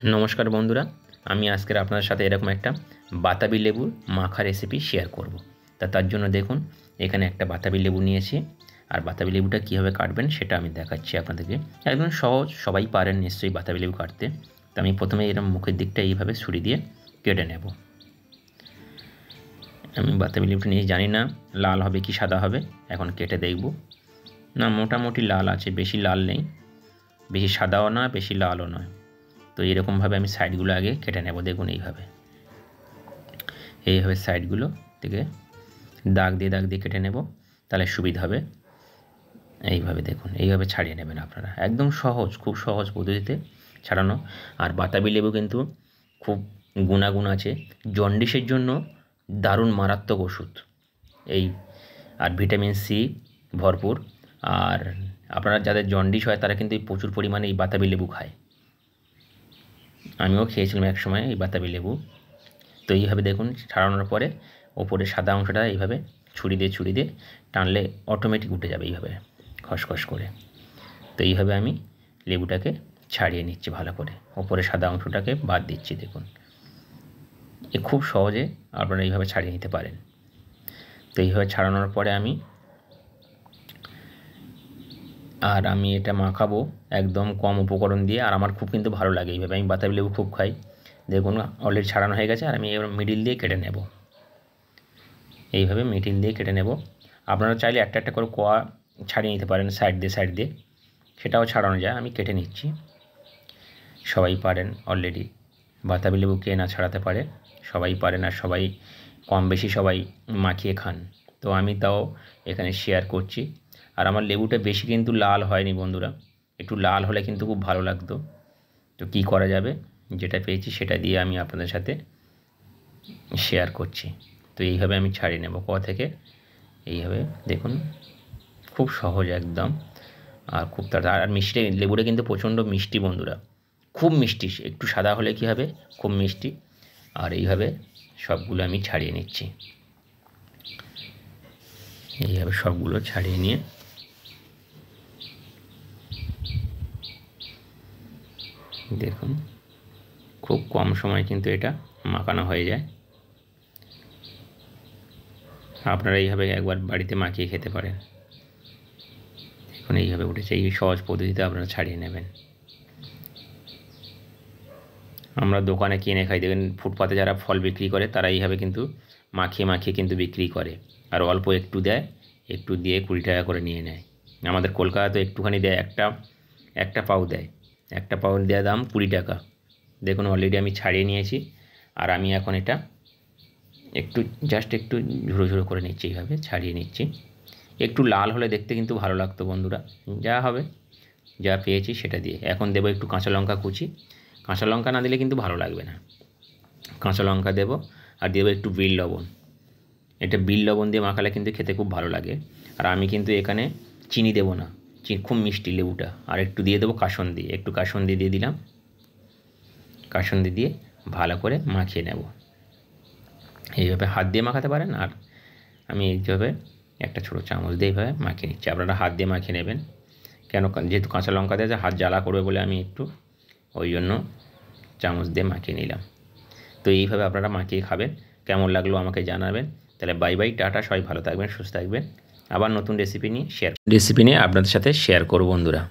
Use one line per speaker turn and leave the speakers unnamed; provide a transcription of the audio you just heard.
নমস্কার বন্ধুরা, আমি আজকের আপনাদের সাথে এরকম একটা বাতাবি লেবুর মাখা রেসিপি শেয়ার করব। তার জন্য দেখুন, এখানে একটা বাতাবি লেবু নিয়েছি। আর বাতাবি লেবুটা কীভাবে কাটবেন সেটা আমি দেখাচ্ছি আপনাদেরকে। একদম সহজ, সবাই পারেন নিশ্চয়ই বাতাবি লেবু কাটতে। তো আমি প্রথমে এরকম মুখের দিকটা এইভাবে ছুরি দিয়ে কেটে নেব। আমি বাতাবি লেবুটা নিয়ে জানি না লাল হবে কি সাদা হবে, এখন কেটে দেখব। না, মোটামুটি লাল আছে, বেশি লাল নেই, বেশি সাদাও না, বেশি লালও নয়। তো এরকমভাবে আমি সাইডগুলো আগে কেটে নেব। দেখুন এইভাবে সাইডগুলো থেকে দাগ দিয়ে কেটে নেব, তাহলে সুবিধা হবে। এইভাবে দেখুন, এইভাবে ছাড়িয়ে নেবেন আপনারা। একদম সহজ, খুব সহজ পদ্ধতিতে ছাড়ানো। আর বাতাবি লেবু কিন্তু খুব গুণাগুণ আছে। জন্ডিসের জন্য দারুণ মারাত্মক ওষুধ এই, আর ভিটামিন সি ভরপুর। আর আপনারা যাদের জন্ডিস হয় তারা কিন্তু প্রচুর পরিমাণে এই বাতাবি লেবু খায়। আমিও খেয়েছিলাম এক সময় এই বাতাবি লেবু। তো এইভাবে দেখুন, ছাড়ানোর পরে ওপরে সাদা অংশটা এইভাবে ছুরি দিয়ে টানলে অটোমেটিক উঠে যাবে এইভাবে খসখস করে। তো এইভাবে আমি লেবুটাকে ছাড়িয়ে নিচ্ছি ভালো করে, ওপরে সাদা অংশটাকে বাদ দিচ্ছি। দেখুন, খুব সহজে আপনারা এইভাবে ছাড়িয়ে নিতে পারেন। তো এইভাবে ছাড়ানোর পরে আমি এটা মাখাবো একদম কম উপকরণ দিয়ে। আর আমার খুব কিন্তু ভালো লাগে এইভাবে, আমি বাতাবি লেবু খুব খাই। দেখুন অলরেডি ছাড়ানো হয়ে গেছে। আর আমি এবার মিডিল দিয়ে কেটে নেব, এইভাবে মিডিল দিয়ে কেটে নেব। আপনারা চাইলে একটা করে কোয়া ছাড়িয়ে নিতে পারেন সাইড দিয়ে, সেটাও ছাড়ানো যায়। আমি কেটে নিচ্ছি। সবাই পারেন অলরেডি, বাতাবি লেবু কে না ছাড়াতে পারে, সবাই পারেন। আর সবাই কম বেশি সবাই মাখিয়ে খান। তো আমি তাও এখানে শেয়ার করছি। আর আমার লেবুটা বেশি কিন্তু লাল হয়নি বন্ধুরা, একটু লাল হলে কিন্তু খুব ভালো লাগতো। তো কী করা যাবে, যেটা পেয়েছি সেটা দিয়ে আমি আপনাদের সাথে শেয়ার করছি। তো এইভাবে আমি ছাড়িয়ে নেব কোয়া থেকে। এইভাবে দেখুন, খুব সহজ একদম। আর খুব তাড়াতাড়ি। আর মিষ্টি, লেবুটা কিন্তু প্রচণ্ড মিষ্টি বন্ধুরা, খুব মিষ্টি। একটু সাদা হলে কী হবে, খুব মিষ্টি। আর এইভাবে সবগুলো আমি ছাড়িয়ে নিচ্ছি। এইভাবে সবগুলো ছাড়িয়ে নিয়ে দেখুন, খুব কম সময় কিন্তু এটা মাখানো হয়ে যায়। আপনারা এইভাবে একবার বাড়িতে মাখিয়ে খেতে পারেন। দেখুন এইভাবে উঠেছে। এই সহজ পদ্ধতিতে আপনারা ছাড়িয়ে নেবেন। আমরা দোকানে কিনে খাই, দেখবেন ফুটপাতে যারা ফল বিক্রি করে তারা এইভাবে কিন্তু মাখিয়ে কিন্তু বিক্রি করে। আর অল্প একটু দেয়, একটু দিয়ে 20 টাকা করে নিয়ে নেয়। আমাদের কলকাতাতে একটুখানি দেয়, একটা পাউ দেয়। একটা পাউ দেওয়া দাম 20 টাকা। দেখুন অলরেডি আমি ছাড়িয়ে নিয়েছি। আর আমি এখন এটা জাস্ট একটু ঝুড়ো করে নিচ্ছি, এইভাবে ছাড়িয়ে নিচ্ছি। একটু লাল হলে দেখতে কিন্তু ভালো লাগতো বন্ধুরা। যা পেয়েছি সেটা দিয়ে এখন দেবো একটু কাঁচা লঙ্কা কুচি। কাঁচা লঙ্কা না দিলে কিন্তু ভালো লাগবে না। কাঁচা লঙ্কা দেবো, আর দেবো একটু বিট লবণ। এটা বিট লবণ দিয়ে মাখালে কিন্তু খেতে খুব ভালো লাগে। আর আমি কিন্তু এখানে চিনি দেবো না, খুব মিষ্টি লেবুটা। আর একটু দিয়ে দেবো কাসুন্দি, একটু কাসুন্দি দিয়ে দিলাম। কাসুন্দি দিয়ে ভালো করে মাখিয়ে নেব। এইভাবে হাত দিয়ে মাখাতে পারেন। আর আমি এইভাবে একটা ছোটো চামচ দিয়ে এইভাবে মাখিয়ে নিচ্ছি। আপনারা হাত দিয়ে মাখিয়ে নেবেন, কেন, যেহেতু কাঁচা লঙ্কা দিয়ে হাত জ্বালা করবে বলে আমি একটু ওই জন্য চামচ দিয়ে মাখিয়ে নিলাম। তো এইভাবে আপনারা মাখিয়ে খাবেন। কেমন লাগলো আমাকে জানাবেন। তাহলে বাই বাই, টাটা, সবাই ভালো থাকবেন, সুস্থ থাকবেন। আবার নতুন রেসিপি নিয়ে আপনাদের সাথে শেয়ার করব বন্ধুরা।